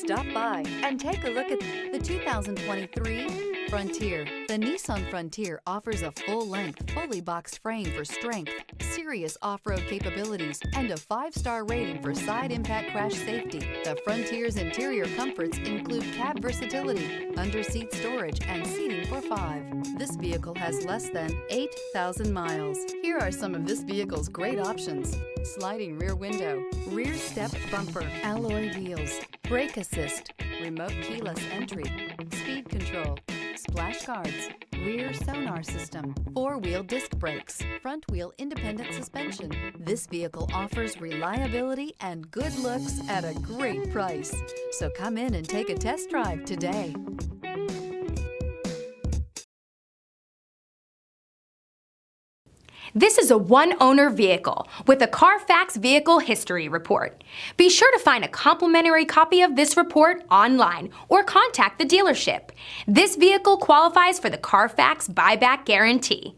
Stop by and take a look at the 2023 Frontier. The Nissan Frontier offers a full-length, fully boxed frame for strength, serious off-road capabilities, and a 5-star rating for side impact crash safety. The Frontier's interior comforts include cab versatility, under-seat storage, and seating for 5. This vehicle has less than 8,000 miles. Here are some of this vehicle's great options: sliding rear window, rear step bumper, alloy wheels, brake assist, remote keyless entry, speed control, splash guards, rear sonar system, 4-wheel disc brakes, front wheel independent suspension. This vehicle offers reliability and good looks at a great price. So come in and take a test drive today. This is a one-owner vehicle with a Carfax Vehicle History Report. Be sure to find a complimentary copy of this report online or contact the dealership. This vehicle qualifies for the Carfax Buyback Guarantee.